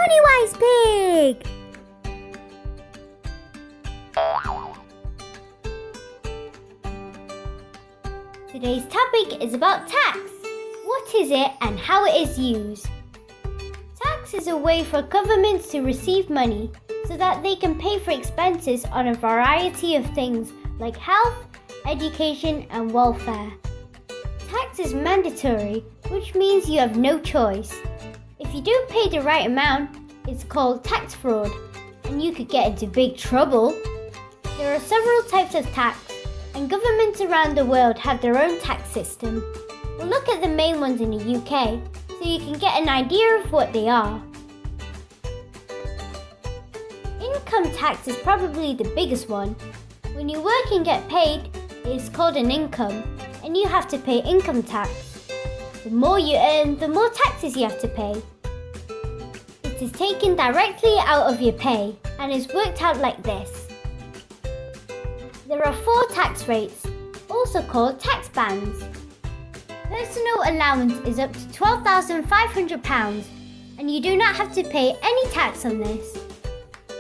Moneywise Pig! Today's topic is about tax. What is it and how it is used? Tax is a way for governments to receive money so that they can pay for expenses on a variety of things like health, education and welfare. Tax is mandatory, which means you have no choice. If you don't pay the right amount, it's called tax fraud, and you could get into big trouble. There are several types of tax, and governments around the world have their own tax system. We'll look at the main ones in the UK, so you can get an idea of what they are. Income tax is probably the biggest one. When you work and get paid, it is called an income, and you have to pay income tax. The more you earn, the more taxes you have to pay. It is taken directly out of your pay and is worked out like this. There are 4 tax rates, also called tax bands. Personal allowance is up to £12,500 and you do not have to pay any tax on this.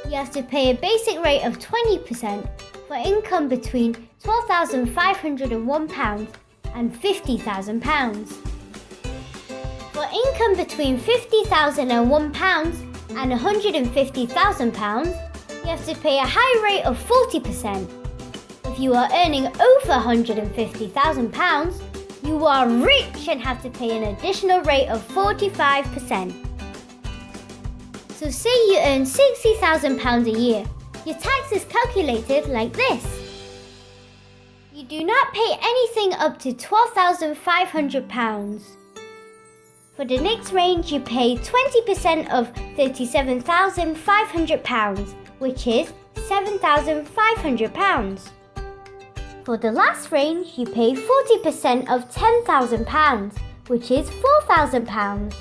You have to pay a basic rate of 20% for income between £12,501 and £50,000. For income between £50,001 and £150,000, you have to pay a high rate of 40%. If you are earning over £150,000, you are rich and have to pay an additional rate of 45%. So say you earn £60,000 a year. Your tax is calculated like this. You do not pay anything up to £12,500. For the next range, you pay 20% of £37,500, which is £7,500. For the last range, you pay 40% of £10,000, which is £4,000.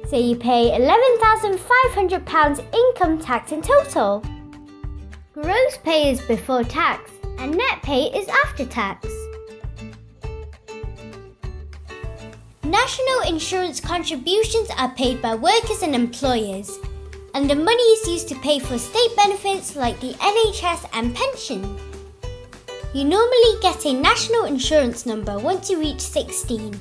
So you pay £11,500 income tax in total. Gross pay is before tax, and net pay is after tax. National insurance contributions are paid by workers and employers, and the money is used to pay for state benefits like the NHS and pension. You normally get a national insurance number once you reach 16,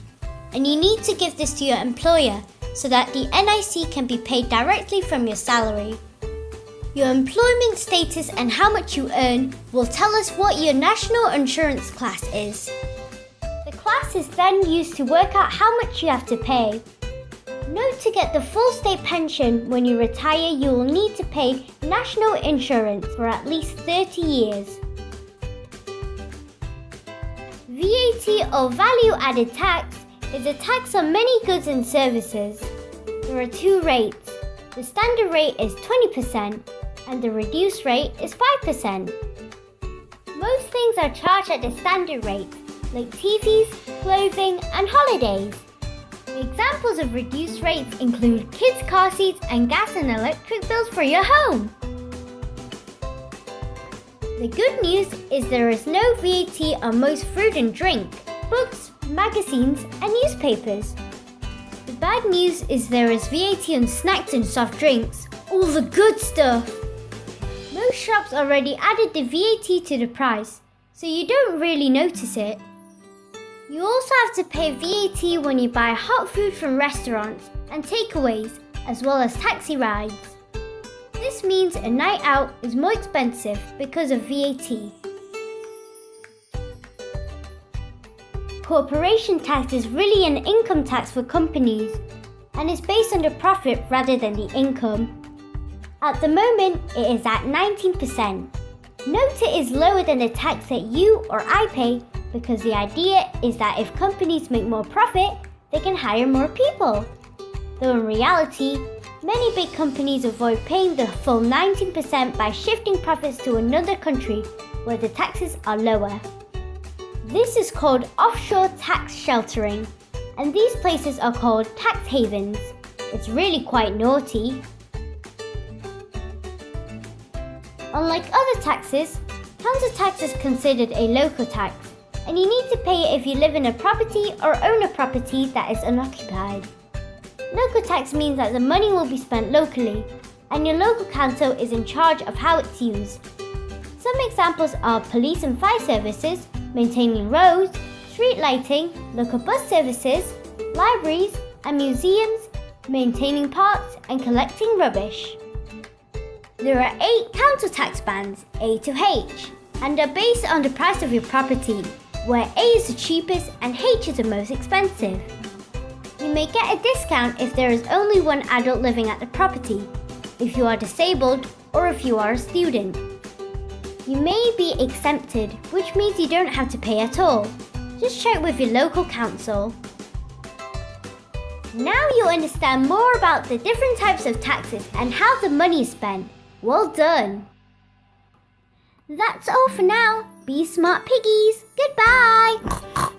and you need to give this to your employer so that the NIC can be paid directly from your salary. Your employment status and how much you earn will tell us what your national insurance class is. The class is then used to work out how much you have to pay. Note, to get the full state pension when you retire, you will need to pay national insurance for at least 30 years. VAT or value added tax is a tax on many goods and services. There are 2 rates. The standard rate is 20% and the reduced rate is 5%. Most things are charged at the standard rate, like TVs, clothing and holidays. Examples of reduced rates include kids' car seats and gas and electric bills for your home. The good news is there is no VAT on most food and drink, books, magazines and newspapers. The bad news is there is VAT on snacks and soft drinks, all the good stuff. Most shops already added the VAT to the price, so you don't really notice it. You also have to pay VAT when you buy hot food from restaurants and takeaways, as well as taxi rides. This means a night out is more expensive because of VAT. Corporation tax is really an income tax for companies, and is based on the profit rather than the income. At the moment, it is at 19%. Note it is lower than the tax that you or I pay, because the idea is that if companies make more profit, they can hire more people. Though in reality, many big companies avoid paying the full 19% by shifting profits to another country where the taxes are lower. This is called offshore tax sheltering, and these places are called tax havens. It's really quite naughty. Unlike other taxes, council tax is considered a local tax, and you need to pay it if you live in a property or own a property that is unoccupied. Local tax means that the money will be spent locally, and your local council is in charge of how it's used. Some examples are police and fire services, maintaining roads, street lighting, local bus services, libraries and museums, maintaining parks and collecting rubbish. There are 8 council tax bands, A to H, and are based on the price of your property, where A is the cheapest and H is the most expensive. You may get a discount if there is only one adult living at the property, if you are disabled, or if you are a student. You may be exempted, which means you don't have to pay at all. Just check with your local council. Now you understand more about the different types of taxes and how the money is spent. Well done! That's all for now. Be smart piggies. Goodbye!